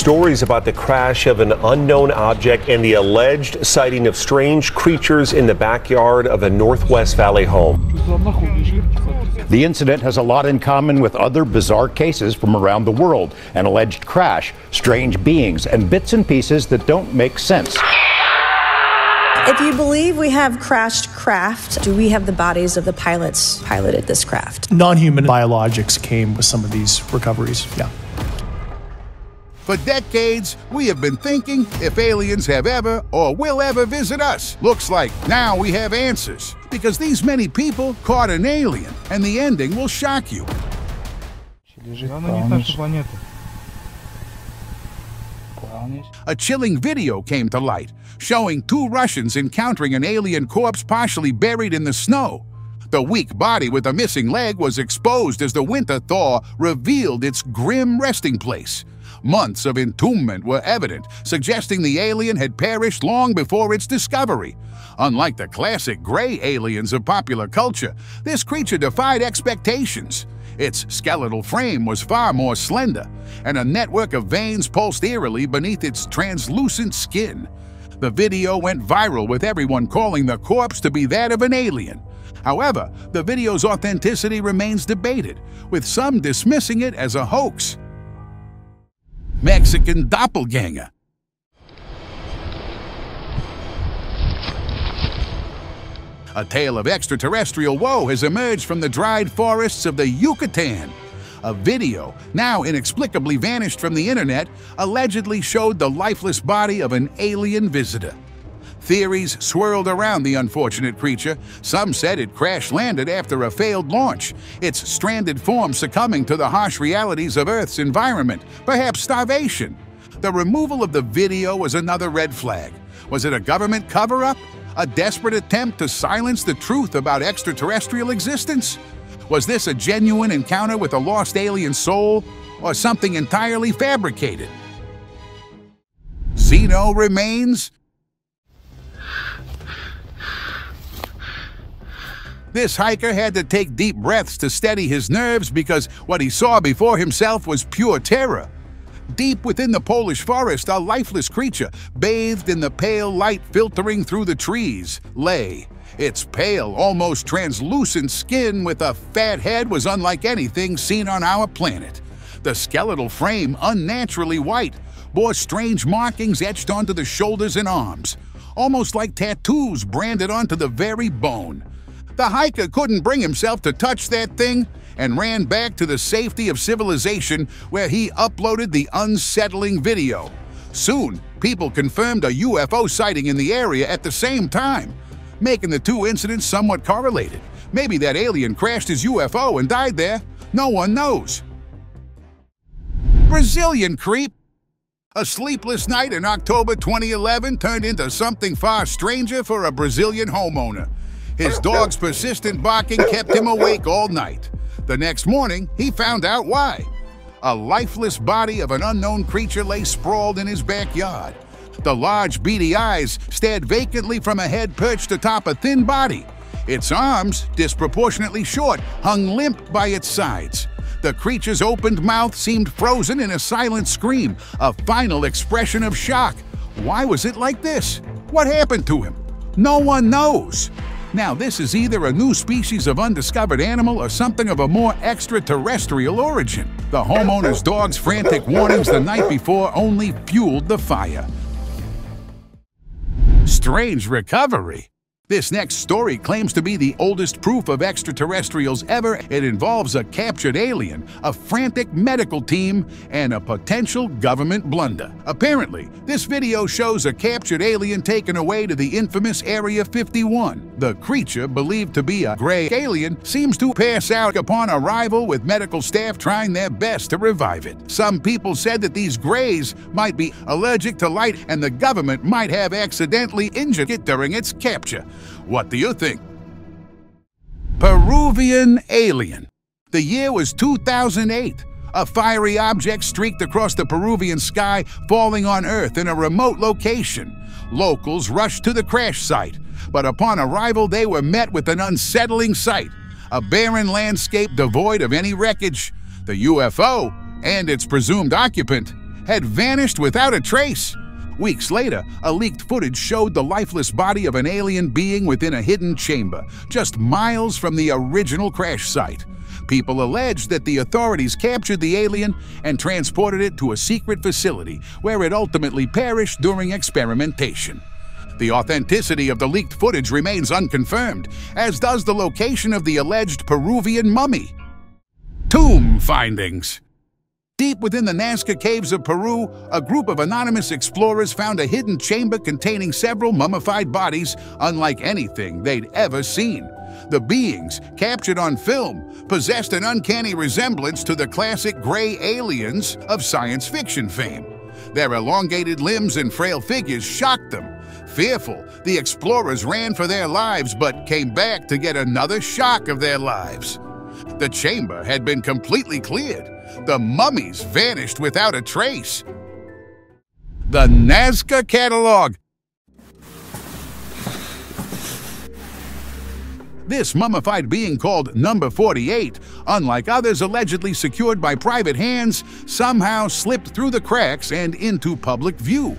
stories about the crash of an unknown object and the alleged sighting of strange creatures in the backyard of a Northwest Valley home. The incident has a lot in common with other bizarre cases from around the world: an alleged crash, strange beings, and bits and pieces that don't make sense. If you believe we have crashed craft, do we have the bodies of the pilots piloted this craft? Non-human biologics came with some of these recoveries, yeah. For decades, we have been thinking if aliens have ever or will ever visit us. Looks like now we have answers, because these many people caught an alien, and the ending will shock you. A chilling video came to light, showing two Russians encountering an alien corpse partially buried in the snow. The weak body with a missing leg was exposed as the winter thaw revealed its grim resting place. Months of entombment were evident, suggesting the alien had perished long before its discovery. Unlike the classic gray aliens of popular culture, this creature defied expectations. Its skeletal frame was far more slender, and a network of veins pulsed eerily beneath its translucent skin. The video went viral, with everyone calling the corpse to be that of an alien. However, the video's authenticity remains debated, with some dismissing it as a hoax. Mexican doppelganger. A tale of extraterrestrial woe has emerged from the dried forests of the Yucatan. A video, now inexplicably vanished from the internet, allegedly showed the lifeless body of an alien visitor. Theories swirled around the unfortunate creature. Some said it crash-landed after a failed launch, its stranded form succumbing to the harsh realities of Earth's environment, perhaps starvation. The removal of the video was another red flag. Was it a government cover-up? A desperate attempt to silence the truth about extraterrestrial existence? Was this a genuine encounter with a lost alien soul, or something entirely fabricated? Zeno Remains? This hiker had to take deep breaths to steady his nerves, because what he saw before himself was pure terror. Deep within the Polish forest, a lifeless creature, bathed in the pale light filtering through the trees, lay. Its pale, almost translucent skin with a fat head was unlike anything seen on our planet. The skeletal frame, unnaturally white, bore strange markings etched onto the shoulders and arms, almost like tattoos branded onto the very bone. The hiker couldn't bring himself to touch that thing and ran back to the safety of civilization, where he uploaded the unsettling video. Soon, people confirmed a UFO sighting in the area at the same time, making the two incidents somewhat correlated. Maybe that alien crashed his UFO and died there. No one knows. Brazilian creep. A sleepless night in October 2011 turned into something far stranger for a Brazilian homeowner. His dog's persistent barking kept him awake all night. The next morning, he found out why. A lifeless body of an unknown creature lay sprawled in his backyard. The large, beady eyes stared vacantly from a head perched atop a thin body. Its arms, disproportionately short, hung limp by its sides. The creature's opened mouth seemed frozen in a silent scream, a final expression of shock. Why was it like this? What happened to him? No one knows. Now, this is either a new species of undiscovered animal or something of a more extraterrestrial origin. The homeowner's dog's frantic warnings the night before only fueled the fire. Strange recovery. This next story claims to be the oldest proof of extraterrestrials ever. It involves a captured alien, a frantic medical team, and a potential government blunder. Apparently, this video shows a captured alien taken away to the infamous Area 51. The creature, believed to be a gray alien, seems to pass out upon arrival, with medical staff trying their best to revive it. Some people said that these grays might be allergic to light, and the government might have accidentally injured it during its capture. What do you think? Peruvian Alien. The year was 2008. A fiery object streaked across the Peruvian sky, falling on Earth in a remote location. Locals rushed to the crash site, but upon arrival they were met with an unsettling sight: a barren landscape devoid of any wreckage. The UFO, and its presumed occupant, had vanished without a trace. Weeks later, a leaked footage showed the lifeless body of an alien being within a hidden chamber, just miles from the original crash site. People alleged that the authorities captured the alien and transported it to a secret facility where it ultimately perished during experimentation. The authenticity of the leaked footage remains unconfirmed, as does the location of the alleged Peruvian mummy. Tomb findings. Deep within the Nazca caves of Peru, a group of anonymous explorers found a hidden chamber containing several mummified bodies unlike anything they'd ever seen. The beings, captured on film, possessed an uncanny resemblance to the classic gray aliens of science fiction fame. Their elongated limbs and frail figures shocked them. Fearful, the explorers ran for their lives but came back to get another shock of their lives. The chamber had been completely cleared. The mummies vanished without a trace. The Nazca Catalog. This mummified being called Number 48, unlike others allegedly secured by private hands, somehow slipped through the cracks and into public view,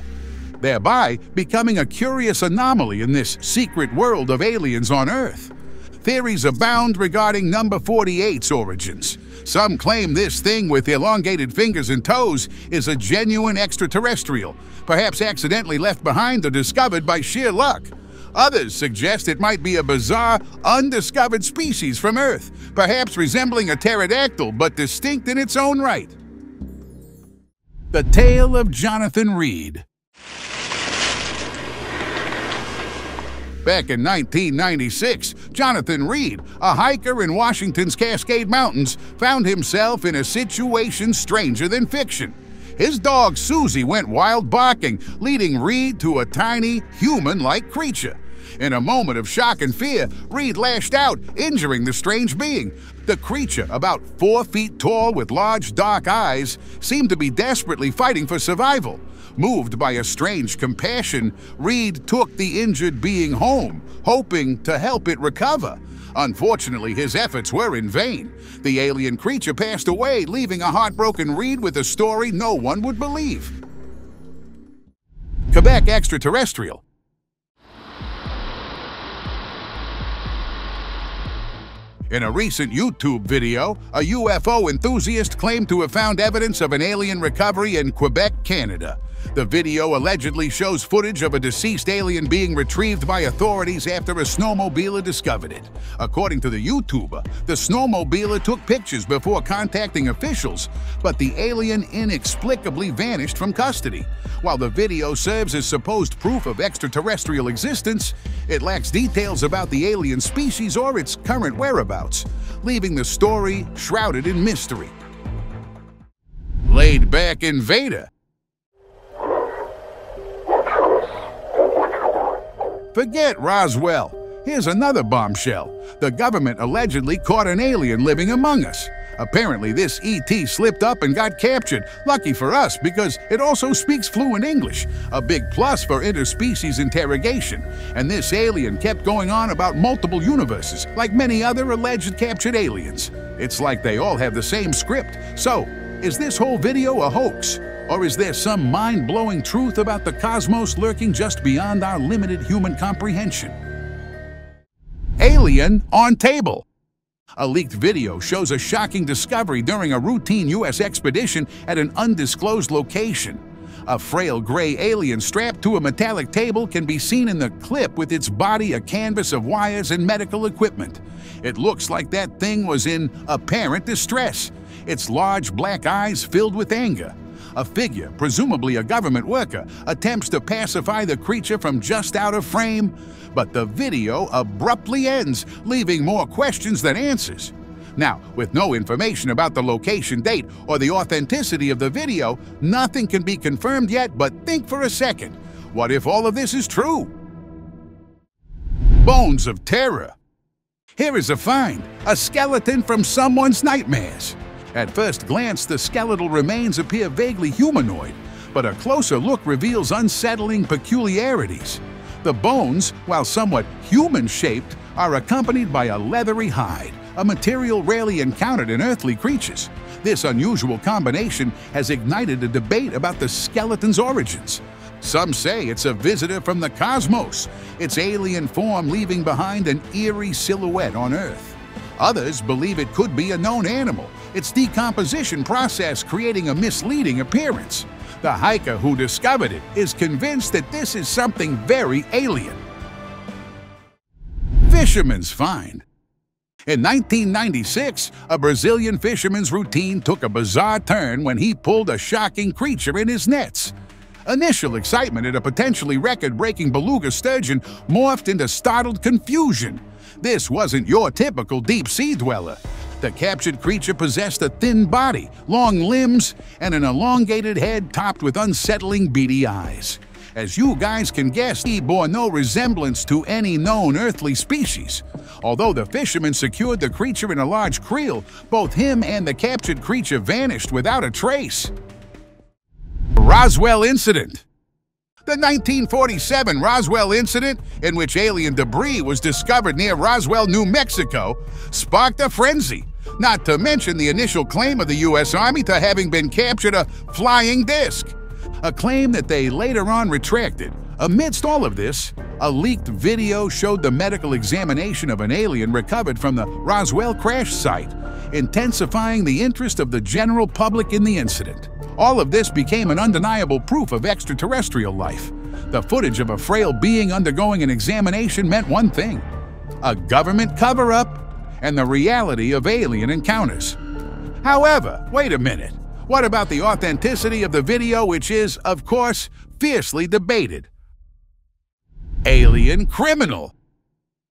thereby becoming a curious anomaly in this secret world of aliens on Earth. Theories abound regarding Number 48's origins. Some claim this thing with elongated fingers and toes is a genuine extraterrestrial, perhaps accidentally left behind or discovered by sheer luck. Others suggest it might be a bizarre, undiscovered species from Earth, perhaps resembling a pterodactyl but distinct in its own right. The Tale of Jonathan Reed. Back in 1996, Jonathan Reed, a hiker in Washington's Cascade Mountains, found himself in a situation stranger than fiction. His dog Susie went wild barking, leading Reed to a tiny, human-like creature. In a moment of shock and fear, Reed lashed out, injuring the strange being. The creature, about 4 feet tall with large dark eyes, seemed to be desperately fighting for survival. Moved by a strange compassion, Reed took the injured being home, hoping to help it recover. Unfortunately, his efforts were in vain. The alien creature passed away, leaving a heartbroken Reed with a story no one would believe. Quebec Extraterrestrial. In a recent YouTube video, a UFO enthusiast claimed to have found evidence of an alien recovery in Quebec, Canada. The video allegedly shows footage of a deceased alien being retrieved by authorities after a snowmobiler discovered it. According to the YouTuber, the snowmobiler took pictures before contacting officials, but the alien inexplicably vanished from custody. While the video serves as supposed proof of extraterrestrial existence, it lacks details about the alien species or its current whereabouts, leaving the story shrouded in mystery. Laid-back Invader. Forget Roswell. Here's another bombshell. The government allegedly caught an alien living among us. Apparently, this ET slipped up and got captured. Lucky for us, because it also speaks fluent English, a big plus for interspecies interrogation. And this alien kept going on about multiple universes, like many other alleged captured aliens. It's like they all have the same script. So, is this whole video a hoax? Or is there some mind-blowing truth about the cosmos lurking just beyond our limited human comprehension? Alien on table. A leaked video shows a shocking discovery during a routine U.S. expedition at an undisclosed location. A frail gray alien strapped to a metallic table can be seen in the clip, with its body a canvas of wires and medical equipment. It looks like that thing was in apparent distress, its large black eyes filled with anger. A figure, presumably a government worker, attempts to pacify the creature from just out of frame, but the video abruptly ends, leaving more questions than answers. Now, with no information about the location, date, or the authenticity of the video, nothing can be confirmed yet, but think for a second. What if all of this is true? Bones of terror. Here is a find, a skeleton from someone's nightmares. At first glance, the skeletal remains appear vaguely humanoid, but a closer look reveals unsettling peculiarities. The bones, while somewhat human-shaped, are accompanied by a leathery hide, a material rarely encountered in earthly creatures. This unusual combination has ignited a debate about the skeleton's origins. Some say it's a visitor from the cosmos, its alien form leaving behind an eerie silhouette on Earth. Others believe it could be a known animal, its decomposition process creating a misleading appearance. The hiker who discovered it is convinced that this is something very alien. Fishermans Find. In 1996, a Brazilian fisherman's routine took a bizarre turn when he pulled a shocking creature in his nets. Initial excitement at a potentially record-breaking beluga sturgeon morphed into startled confusion. This wasn't your typical deep-sea dweller. The captured creature possessed a thin body, long limbs, and an elongated head topped with unsettling beady eyes. As you guys can guess, he bore no resemblance to any known earthly species. Although the fisherman secured the creature in a large creel, both him and the captured creature vanished without a trace. Roswell Incident. The 1947 Roswell Incident, in which alien debris was discovered near Roswell, New Mexico, sparked a frenzy, not to mention the initial claim of the U.S. Army to having been captured a flying disc, a claim that they later on retracted. Amidst all of this, a leaked video showed the medical examination of an alien recovered from the Roswell crash site, intensifying the interest of the general public in the incident. All of this became an undeniable proof of extraterrestrial life. The footage of a frail being undergoing an examination meant one thing: a government cover-up and the reality of alien encounters. However, wait a minute. What about the authenticity of the video, which is, of course, fiercely debated? Alien criminal.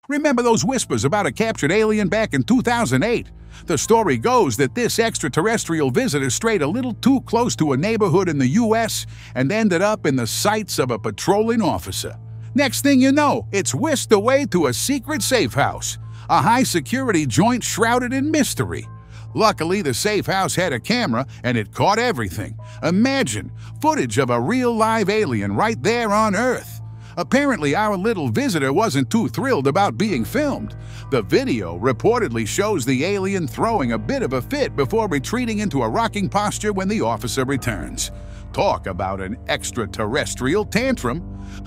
Remember those whispers about a captured alien back in 2008? The story goes that this extraterrestrial visitor strayed a little too close to a neighborhood in the U.S. and ended up in the sights of a patrolling officer. Next thing you know, it's whisked away to a secret safe house, a high-security joint shrouded in mystery. Luckily, the safe house had a camera and it caught everything. Imagine footage of a real live alien right there on Earth. Apparently, our little visitor wasn't too thrilled about being filmed. The video reportedly shows the alien throwing a bit of a fit before retreating into a rocking posture when the officer returns. Talk about an extraterrestrial tantrum.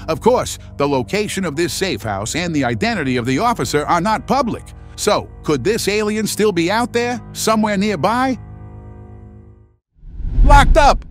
Of course, the location of this safe house and the identity of the officer are not public. So, could this alien still be out there, somewhere nearby? Locked up.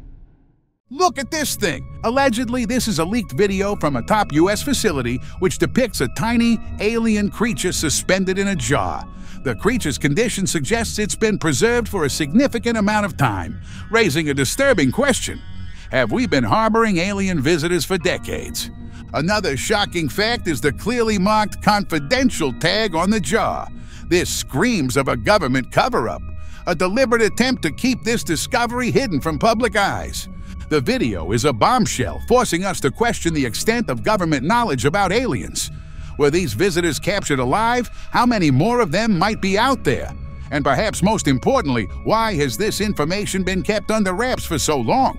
Look at this thing! Allegedly, this is a leaked video from a top U.S. facility which depicts a tiny, alien creature suspended in a jar. The creature's condition suggests it's been preserved for a significant amount of time, raising a disturbing question. Have we been harboring alien visitors for decades? Another shocking fact is the clearly marked confidential tag on the jar. This screams of a government cover-up, a deliberate attempt to keep this discovery hidden from public eyes. The video is a bombshell, forcing us to question the extent of government knowledge about aliens. Were these visitors captured alive? How many more of them might be out there? And perhaps most importantly, why has this information been kept under wraps for so long?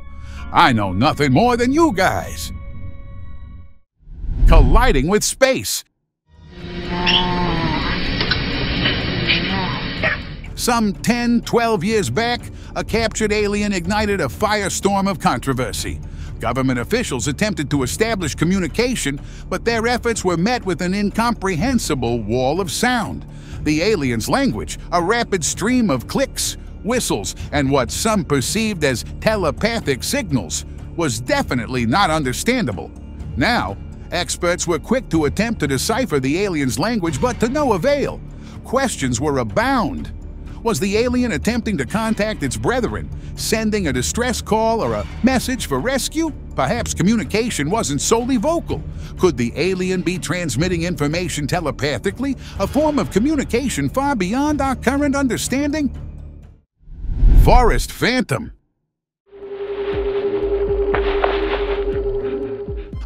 I know nothing more than you guys. Colliding with space. Some 10-12 years back, a captured alien ignited a firestorm of controversy. Government officials attempted to establish communication, but their efforts were met with an incomprehensible wall of sound. The alien's language, a rapid stream of clicks, whistles, and what some perceived as telepathic signals, was definitely not understandable. Now, experts were quick to attempt to decipher the alien's language, but to no avail. Questions were abound. Was the alien attempting to contact its brethren, sending a distress call or a message for rescue? Perhaps communication wasn't solely vocal. Could the alien be transmitting information telepathically, a form of communication far beyond our current understanding? Forest Phantom.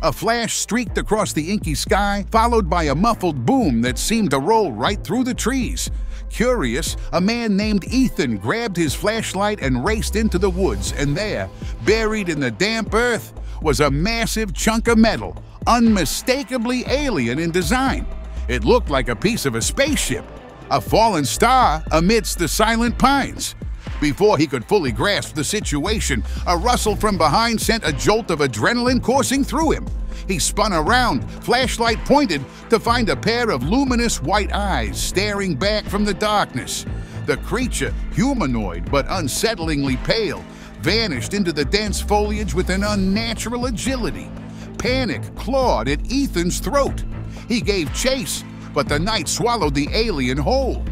A flash streaked across the inky sky, followed by a muffled boom that seemed to roll right through the trees. Curious, a man named Ethan grabbed his flashlight and raced into the woods, and there, buried in the damp earth, was a massive chunk of metal, unmistakably alien in design. It looked like a piece of a spaceship, a fallen star amidst the silent pines. Before he could fully grasp the situation, a rustle from behind sent a jolt of adrenaline coursing through him. He spun around, flashlight pointed, to find a pair of luminous white eyes staring back from the darkness. The creature, humanoid but unsettlingly pale, vanished into the dense foliage with an unnatural agility. Panic clawed at Ethan's throat. He gave chase, but the night swallowed the alien whole.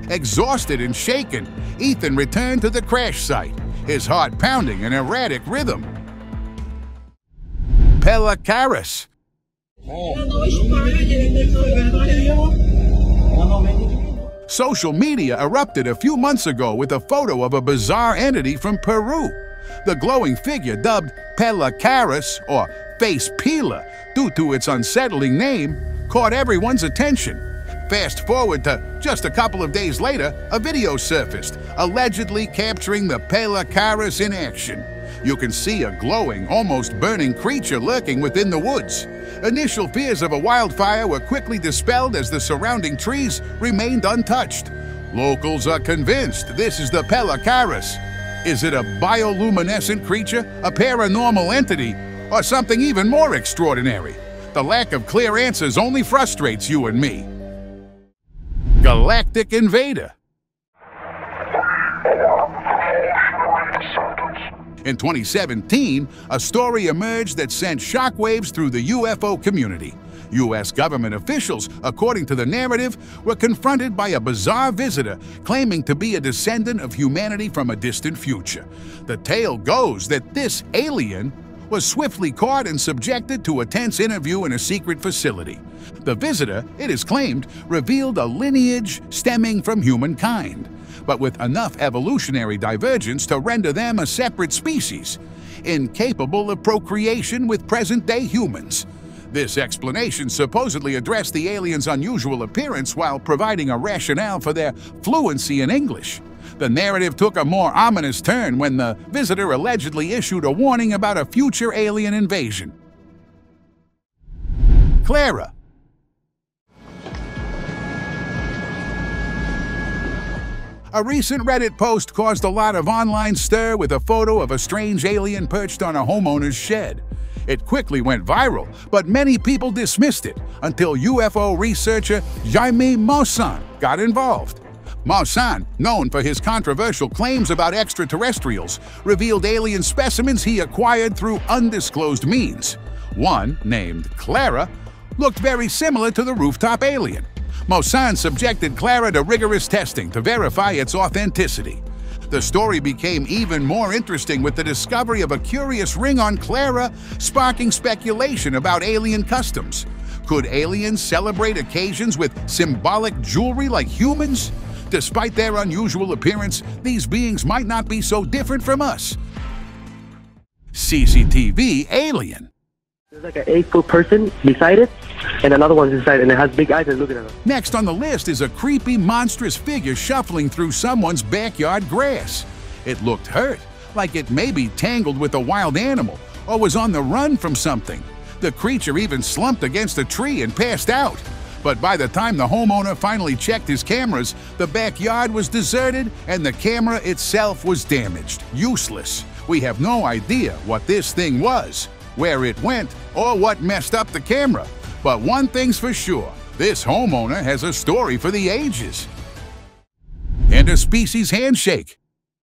Exhausted and shaken, Ethan returned to the crash site, his heart pounding an erratic rhythm. Pelaris. Social media erupted a few months ago with a photo of a bizarre entity from Peru. The glowing figure, dubbed Pelaris, or Face Peeler, due to its unsettling name, caught everyone's attention. Fast forward to just a couple of days later, a video surfaced, allegedly capturing the Pelaris in action. You can see a glowing, almost burning creature lurking within the woods. Initial fears of a wildfire were quickly dispelled as the surrounding trees remained untouched. Locals are convinced this is the Pelaris. Is it a bioluminescent creature, a paranormal entity, or something even more extraordinary? The lack of clear answers only frustrates you and me. Galactic Invader. In 2017, a story emerged that sent shockwaves through the UFO community. U.S. government officials, according to the narrative, were confronted by a bizarre visitor claiming to be a descendant of humanity from a distant future. The tale goes that this alien was swiftly caught and subjected to a tense interview in a secret facility. The visitor, it is claimed, revealed a lineage stemming from humankind, but with enough evolutionary divergence to render them a separate species, incapable of procreation with present-day humans. This explanation supposedly addressed the aliens' unusual appearance while providing a rationale for their fluency in English. The narrative took a more ominous turn when the visitor allegedly issued a warning about a future alien invasion. Clara. A recent Reddit post caused a lot of online stir with a photo of a strange alien perched on a homeowner's shed. It quickly went viral, but many people dismissed it until UFO researcher Zeno Remains got involved. Remains, known for his controversial claims about extraterrestrials, revealed alien specimens he acquired through undisclosed means. One, named Clara, looked very similar to the rooftop alien. Remains subjected Clara to rigorous testing to verify its authenticity. The story became even more interesting with the discovery of a curious ring on Clara, sparking speculation about alien customs. Could aliens celebrate occasions with symbolic jewelry like humans? Despite their unusual appearance, these beings might not be so different from us. CCTV Alien. There's like an 8-foot person beside it, and another one's inside, and it has big eyes and looking at us. Next on the list is a creepy, monstrous figure shuffling through someone's backyard grass. It looked hurt, like it may be tangled with a wild animal, or was on the run from something. The creature even slumped against a tree and passed out. But by the time the homeowner finally checked his cameras, the backyard was deserted and the camera itself was damaged, useless. We have no idea what this thing was, where it went, or what messed up the camera. But one thing's for sure, this homeowner has a story for the ages. Interspecies handshake.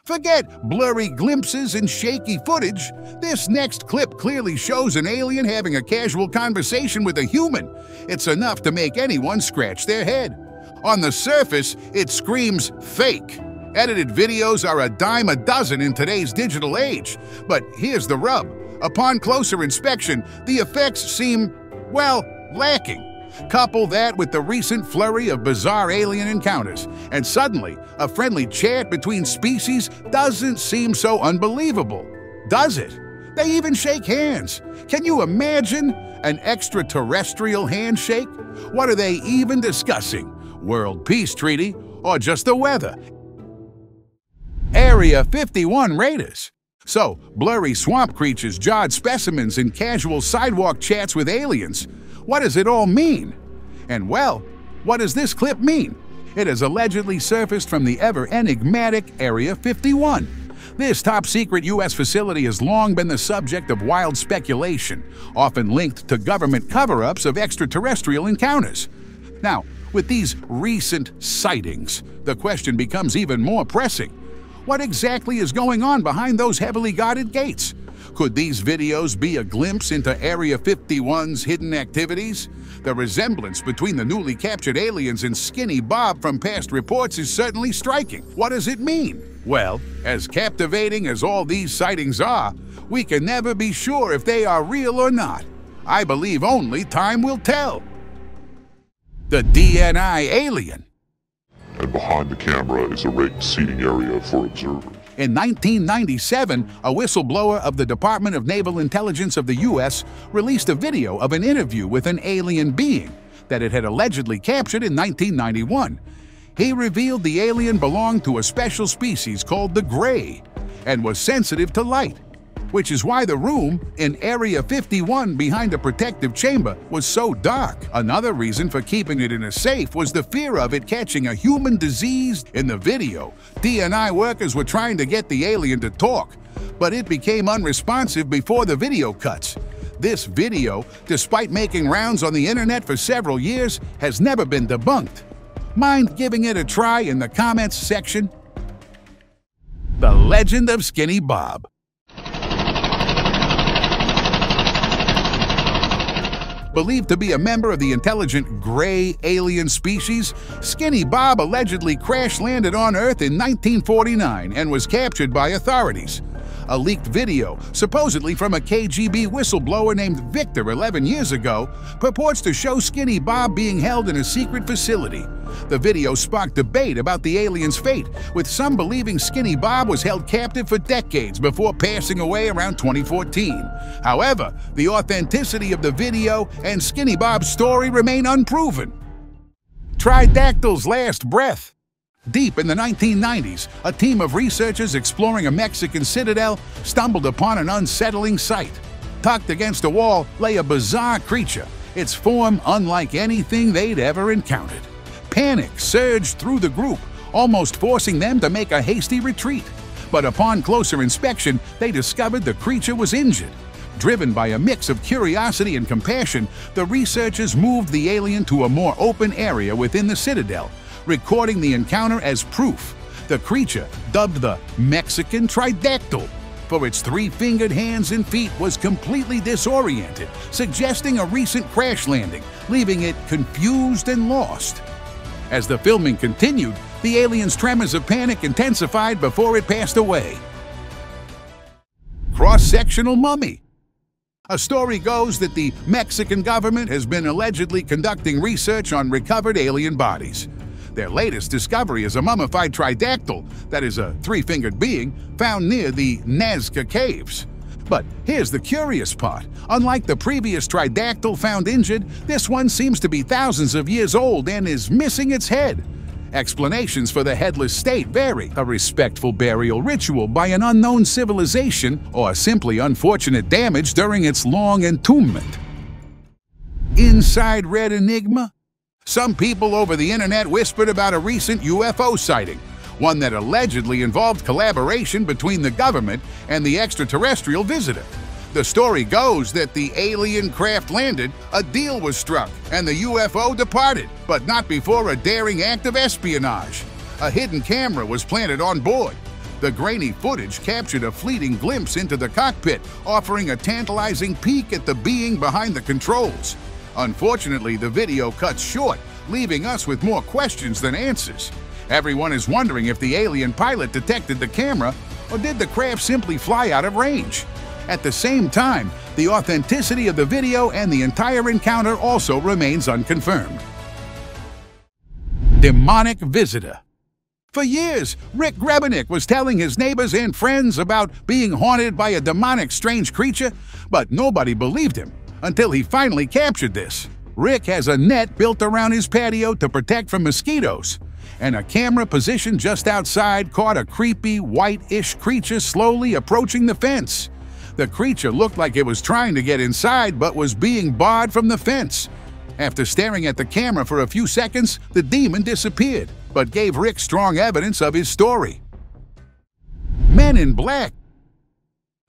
Forget blurry glimpses and shaky footage. This next clip clearly shows an alien having a casual conversation with a human. It's enough to make anyone scratch their head. On the surface, it screams fake. Edited videos are a dime a dozen in today's digital age. But here's the rub. Upon closer inspection, the effects seem, well, lacking. Couple that with the recent flurry of bizarre alien encounters, and suddenly, a friendly chat between species doesn't seem so unbelievable, does it? They even shake hands. Can you imagine an extraterrestrial handshake? What are they even discussing? World Peace Treaty or just the weather? Area 51 Raiders. So, blurry swamp creatures jawed specimens in casual sidewalk chats with aliens. What does it all mean? And well, what does this clip mean? It has allegedly surfaced from the ever-enigmatic Area 51. This top-secret U.S. facility has long been the subject of wild speculation, often linked to government cover-ups of extraterrestrial encounters. Now, with these recent sightings, the question becomes even more pressing. What exactly is going on behind those heavily guarded gates? Could these videos be a glimpse into Area 51's hidden activities? The resemblance between the newly captured aliens and Skinny Bob from past reports is certainly striking. What does it mean? Well, as captivating as all these sightings are, we can never be sure if they are real or not. I believe only time will tell. The Dni Alien. And behind the camera is a rigged seating area for observers. In 1997, a whistleblower of the Department of Naval Intelligence of the U.S. released a video of an interview with an alien being that it had allegedly captured in 1991. He revealed the alien belonged to a special species called the Gray and was sensitive to light, which is why the room in Area 51 behind a protective chamber was so dark. Another reason for keeping it in a safe was the fear of it catching a human disease. In the video, DNI workers were trying to get the alien to talk, but it became unresponsive before the video cuts. This video, despite making rounds on the internet for several years, has never been debunked. Mind giving it a try in the comments section? The Legend of Skinny Bob. Believed to be a member of the intelligent Gray alien species, Skinny Bob allegedly crash-landed on Earth in 1949 and was captured by authorities. A leaked video, supposedly from a KGB whistleblower named Victor 11 years ago, purports to show Skinny Bob being held in a secret facility. The video sparked debate about the alien's fate, with some believing Skinny Bob was held captive for decades before passing away around 2014. However, the authenticity of the video and Skinny Bob's story remain unproven. Tridactyl's last breath. Deep in the 1990s, a team of researchers exploring a Mexican citadel stumbled upon an unsettling sight. Tucked against a wall lay a bizarre creature, its form unlike anything they'd ever encountered. Panic surged through the group, almost forcing them to make a hasty retreat. But upon closer inspection, they discovered the creature was injured. Driven by a mix of curiosity and compassion, the researchers moved the alien to a more open area within the citadel, recording the encounter as proof. The creature, dubbed the Mexican Tridactyl, for its three-fingered hands and feet, was completely disoriented, suggesting a recent crash landing, leaving it confused and lost. As the filming continued, the alien's tremors of panic intensified before it passed away. Cross-sectional mummy. A story goes that the Mexican government has been allegedly conducting research on recovered alien bodies. Their latest discovery is a mummified tridactyl, that is a three-fingered being, found near the Nazca Caves. But here's the curious part. Unlike the previous tridactyl found injured, this one seems to be thousands of years old and is missing its head. Explanations for the headless state vary: a respectful burial ritual by an unknown civilization, or simply unfortunate damage during its long entombment. Inside Red Enigma? Some people over the internet whispered about a recent UFO sighting, one that allegedly involved collaboration between the government and the extraterrestrial visitor. The story goes that the alien craft landed, a deal was struck, and the UFO departed, but not before a daring act of espionage. A hidden camera was planted on board. The grainy footage captured a fleeting glimpse into the cockpit, offering a tantalizing peek at the being behind the controls. Unfortunately, the video cuts short, leaving us with more questions than answers. Everyone is wondering if the alien pilot detected the camera, or did the craft simply fly out of range? At the same time, the authenticity of the video and the entire encounter also remains unconfirmed. Demonic Visitor. For years, Rick Grebenick was telling his neighbors and friends about being haunted by a demonic strange creature, but nobody believed him until he finally captured this. Rick has a net built around his patio to protect from mosquitoes, and a camera positioned just outside caught a creepy, white-ish creature slowly approaching the fence. The creature looked like it was trying to get inside but was being barred from the fence. After staring at the camera for a few seconds, the demon disappeared. but gave Rick strong evidence of his story. Men in Black.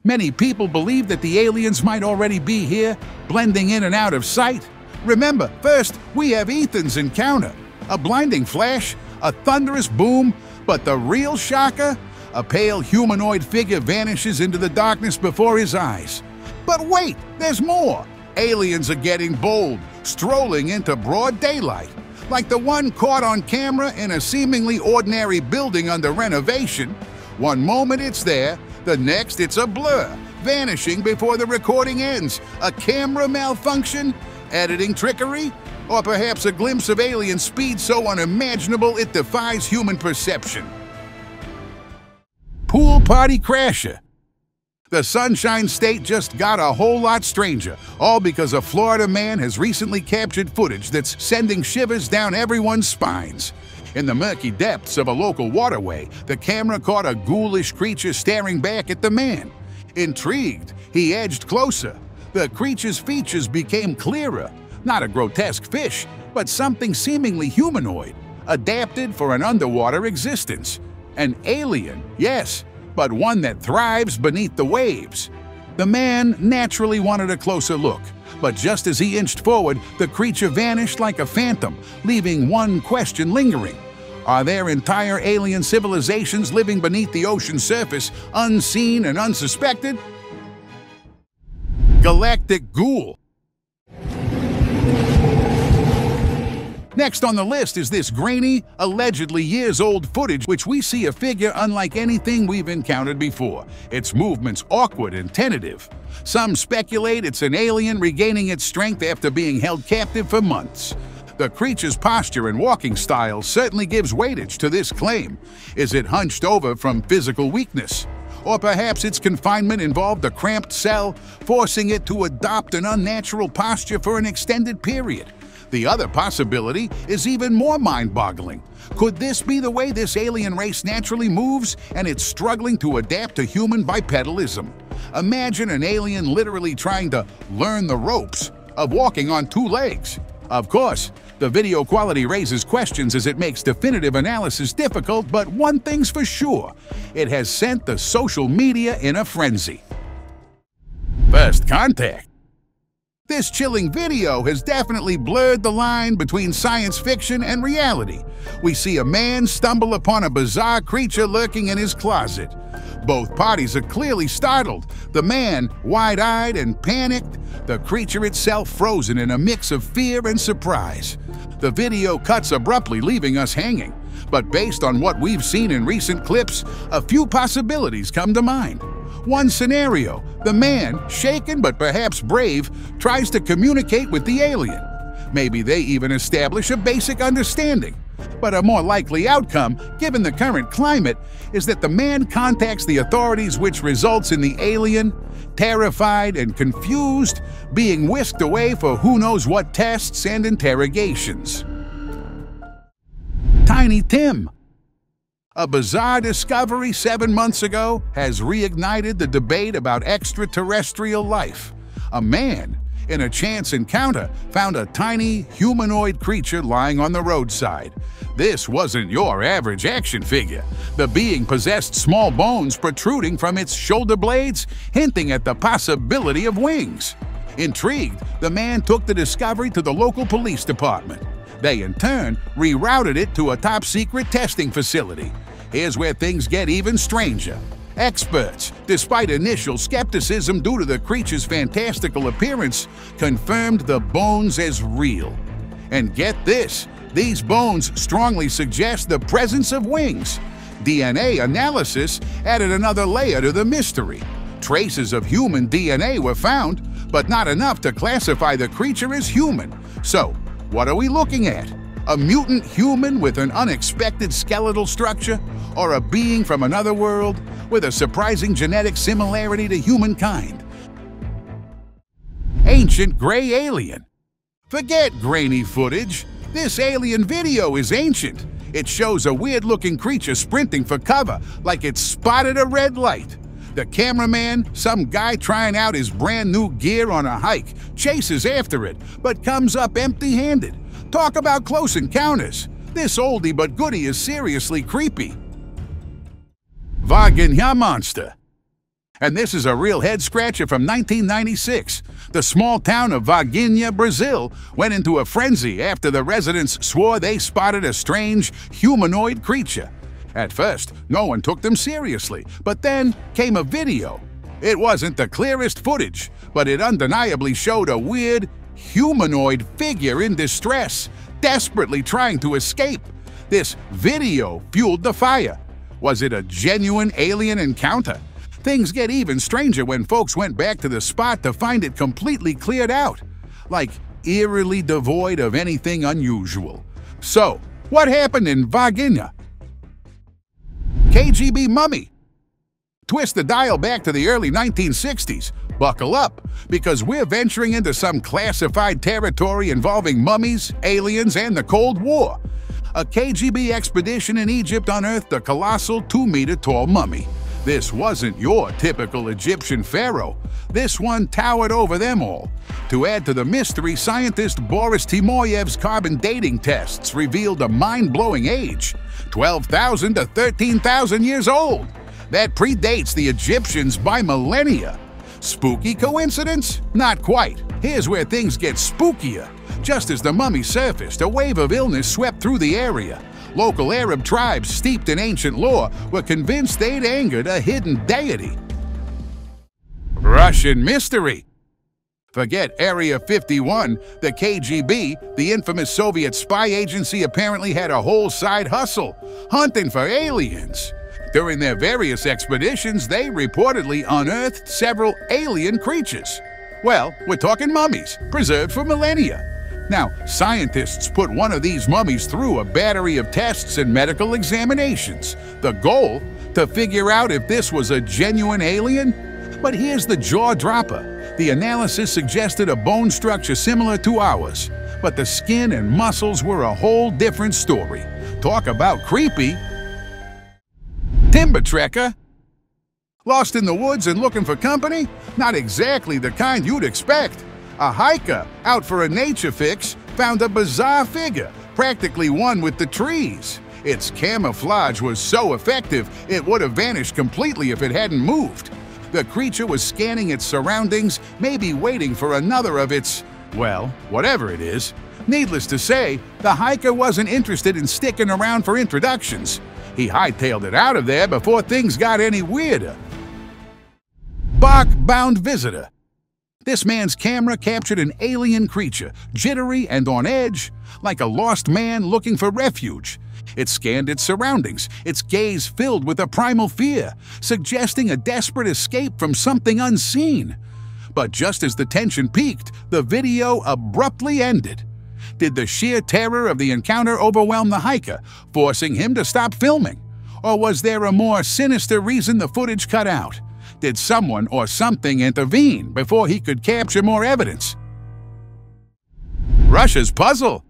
Many people believe that the aliens might already be here, blending in and out of sight. Remember, first, we have Ethan's encounter. A blinding flash, a thunderous boom, but the real shocker? A pale humanoid figure vanishes into the darkness before his eyes. But wait, there's more! Aliens are getting bold, strolling into broad daylight, like the one caught on camera in a seemingly ordinary building under renovation. One moment it's there, the next it's a blur, vanishing before the recording ends. A camera malfunction? Editing trickery? Or perhaps a glimpse of alien speed so unimaginable it defies human perception. Pool party crasher. The Sunshine State just got a whole lot stranger, all because a Florida man has recently captured footage that's sending shivers down everyone's spines. In the murky depths of a local waterway, the camera caught a ghoulish creature staring back at the man. Intrigued, he edged closer. The creature's features became clearer. Not a grotesque fish, but something seemingly humanoid, adapted for an underwater existence. An alien, yes, but one that thrives beneath the waves. The man naturally wanted a closer look, but just as he inched forward, the creature vanished like a phantom, leaving one question lingering. Are there entire alien civilizations living beneath the ocean surface, unseen and unsuspected? Galactic Ghoul. Next on the list is this grainy, allegedly years-old footage which we see a figure unlike anything we've encountered before. Its movements awkward and tentative. Some speculate it's an alien regaining its strength after being held captive for months. The creature's posture and walking style certainly gives weightage to this claim. Is it hunched over from physical weakness? Or perhaps its confinement involved a cramped cell, forcing it to adopt an unnatural posture for an extended period? The other possibility is even more mind-boggling. Could this be the way this alien race naturally moves, and it's struggling to adapt to human bipedalism? Imagine an alien literally trying to learn the ropes of walking on two legs. Of course, the video quality raises questions as it makes definitive analysis difficult, but one thing's for sure, it has sent the social media in a frenzy. First contact. This chilling video has definitely blurred the line between science fiction and reality. We see a man stumble upon a bizarre creature lurking in his closet. Both parties are clearly startled, the man wide-eyed and panicked, the creature itself frozen in a mix of fear and surprise. The video cuts abruptly, leaving us hanging. But based on what we've seen in recent clips, a few possibilities come to mind. One scenario, the man, shaken but perhaps brave, tries to communicate with the alien. Maybe they even establish a basic understanding. But a more likely outcome, given the current climate, is that the man contacts the authorities, which results in the alien, terrified and confused, being whisked away for who knows what tests and interrogations. Tiny Tim. A bizarre discovery 7 months ago has reignited the debate about extraterrestrial life. A man, in a chance encounter, found a tiny, humanoid creature lying on the roadside. This wasn't your average action figure. The being possessed small bones protruding from its shoulder blades, hinting at the possibility of wings. Intrigued, the man took the discovery to the local police department. They, in turn, rerouted it to a top-secret testing facility. Here's where things get even stranger. Experts, despite initial skepticism due to the creature's fantastical appearance, confirmed the bones as real. And get this, these bones strongly suggest the presence of wings. DNA analysis added another layer to the mystery. Traces of human DNA were found, but not enough to classify the creature as human. So, what are we looking at? A mutant human with an unexpected skeletal structure? Or a being from another world with a surprising genetic similarity to humankind? Ancient gray alien. Forget grainy footage. This alien video is ancient. It shows a weird-looking creature sprinting for cover, like it's spotted a red light. The cameraman, some guy trying out his brand new gear on a hike, chases after it, but comes up empty-handed. Talk about close encounters. This oldie but goodie is seriously creepy. Vaga Monster. And this is a real head-scratcher from 1996. The small town of Vaga, Brazil, went into a frenzy after the residents swore they spotted a strange humanoid creature. At first, no one took them seriously, but then came a video. It wasn't the clearest footage, but it undeniably showed a weird, humanoid figure in distress, desperately trying to escape. This video fueled the fire. Was it a genuine alien encounter? Things get even stranger when folks went back to the spot to find it completely cleared out, like eerily devoid of anything unusual. So, what happened in Vaga? KGB Mummy. Twist the dial back to the early 1960s. Buckle up, because we're venturing into some classified territory involving mummies, aliens, and the Cold War. A KGB expedition in Egypt unearthed a colossal 2-meter-tall mummy. This wasn't your typical Egyptian pharaoh. This one towered over them all. To add to the mystery, scientist Boris Timoyev's carbon dating tests revealed a mind-blowing age: 12,000 to 13,000 years old. That predates the Egyptians by millennia. Spooky coincidence? Not quite. Here's where things get spookier. Just as the mummy surfaced, a wave of illness swept through the area. Local Arab tribes steeped in ancient lore were convinced they'd angered a hidden deity. Russian mystery. Forget Area 51, the KGB, the infamous Soviet spy agency, apparently had a whole side hustle, hunting for aliens. During their various expeditions, they reportedly unearthed several alien creatures. Well, we're talking mummies, preserved for millennia. Now, scientists put one of these mummies through a battery of tests and medical examinations. The goal? To figure out if this was a genuine alien? But here's the jaw-dropper. The analysis suggested a bone structure similar to ours, but the skin and muscles were a whole different story. Talk about creepy. Timber trekker. Lost in the woods and looking for company? Not exactly the kind you'd expect. A hiker, out for a nature fix, found a bizarre figure, practically one with the trees. Its camouflage was so effective, it would have vanished completely if it hadn't moved. The creature was scanning its surroundings, maybe waiting for another of its, well, whatever it is. Needless to say, the hiker wasn't interested in sticking around for introductions. He hightailed it out of there before things got any weirder. Bark-bound visitor. This man's camera captured an alien creature, jittery and on edge, like a lost man looking for refuge. It scanned its surroundings, its gaze filled with a primal fear, suggesting a desperate escape from something unseen. But just as the tension peaked, the video abruptly ended. Did the sheer terror of the encounter overwhelm the hiker, forcing him to stop filming? Or was there a more sinister reason the footage cut out? Did someone or something intervene before he could capture more evidence? Russia's puzzle.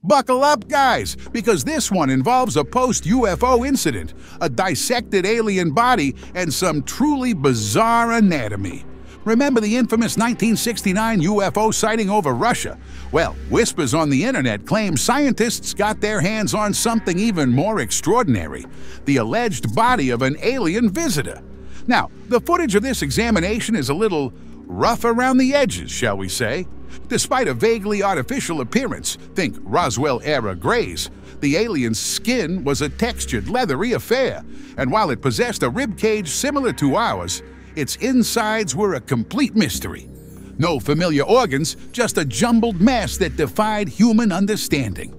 Buckle up, guys, because this one involves a post-UFO incident, a dissected alien body, and some truly bizarre anatomy. Remember the infamous 1969 UFO sighting over Russia? Well, whispers on the internet claim scientists got their hands on something even more extraordinary: the alleged body of an alien visitor. Now, the footage of this examination is a little rough around the edges, shall we say. Despite a vaguely artificial appearance, think Roswell-era grays, the alien's skin was a textured, leathery affair, and while it possessed a ribcage similar to ours, its insides were a complete mystery. No familiar organs, just a jumbled mess that defied human understanding.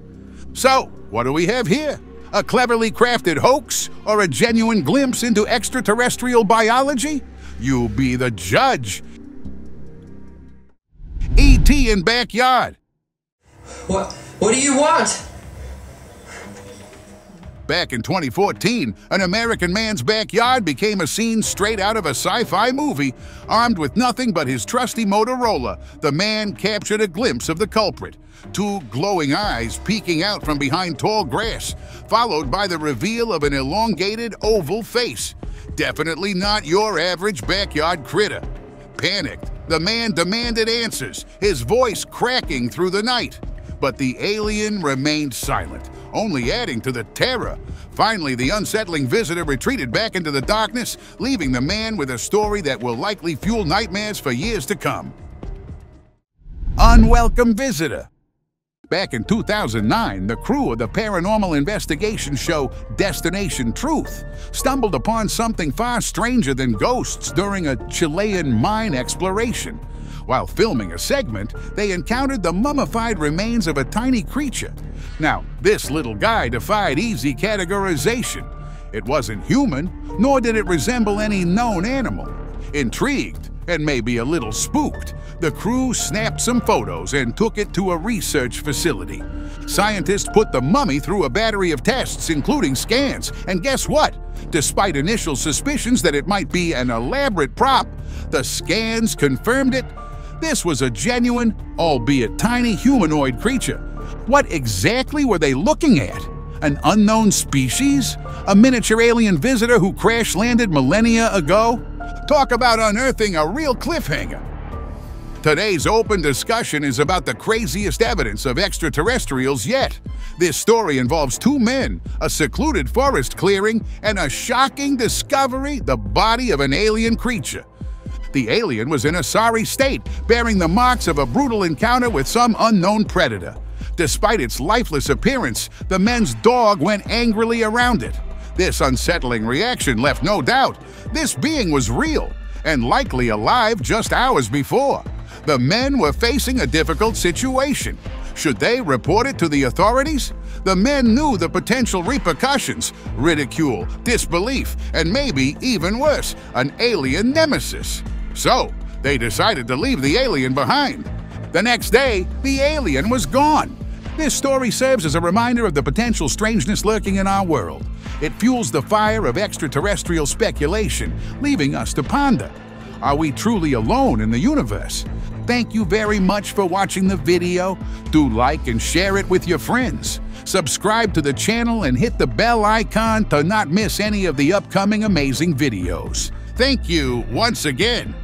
So, what do we have here? A cleverly crafted hoax or a genuine glimpse into extraterrestrial biology? You be the judge. E.T. in backyard. What do you want? Back in 2014, an American man's backyard became a scene straight out of a sci-fi movie. Armed with nothing but his trusty Motorola, the man captured a glimpse of the culprit. Two glowing eyes peeking out from behind tall grass, followed by the reveal of an elongated oval face. Definitely not your average backyard critter. Panicked, the man demanded answers, his voice cracking through the night. But the alien remained silent, only adding to the terror. Finally, the unsettling visitor retreated back into the darkness, leaving the man with a story that will likely fuel nightmares for years to come. Unwelcome Visitor. Back in 2009, the crew of the paranormal investigation show Destination Truth stumbled upon something far stranger than ghosts during a Chilean mine exploration. While filming a segment, they encountered the mummified remains of a tiny creature. Now, this little guy defied easy categorization. It wasn't human, nor did it resemble any known animal. Intrigued, and maybe a little spooked, the crew snapped some photos and took it to a research facility. Scientists put the mummy through a battery of tests, including scans, and guess what? Despite initial suspicions that it might be an elaborate prop, the scans confirmed it. This was a genuine, albeit tiny, humanoid creature. What exactly were they looking at? An unknown species? A miniature alien visitor who crash-landed millennia ago? Talk about unearthing a real cliffhanger. Today's open discussion is about the craziest evidence of extraterrestrials yet. This story involves two men, a secluded forest clearing, and a shocking discovery: the body of an alien creature. The alien was in a sorry state, bearing the marks of a brutal encounter with some unknown predator. Despite its lifeless appearance, the men's dog went angrily around it. This unsettling reaction left no doubt this being was real, and likely alive just hours before. The men were facing a difficult situation. Should they report it to the authorities? The men knew the potential repercussions: ridicule, disbelief, and maybe even worse, an alien nemesis. So, they decided to leave the alien behind. The next day, the alien was gone. This story serves as a reminder of the potential strangeness lurking in our world. It fuels the fire of extraterrestrial speculation, leaving us to ponder: are we truly alone in the universe? Thank you very much for watching the video. Do like and share it with your friends. Subscribe to the channel and hit the bell icon to not miss any of the upcoming amazing videos. Thank you once again.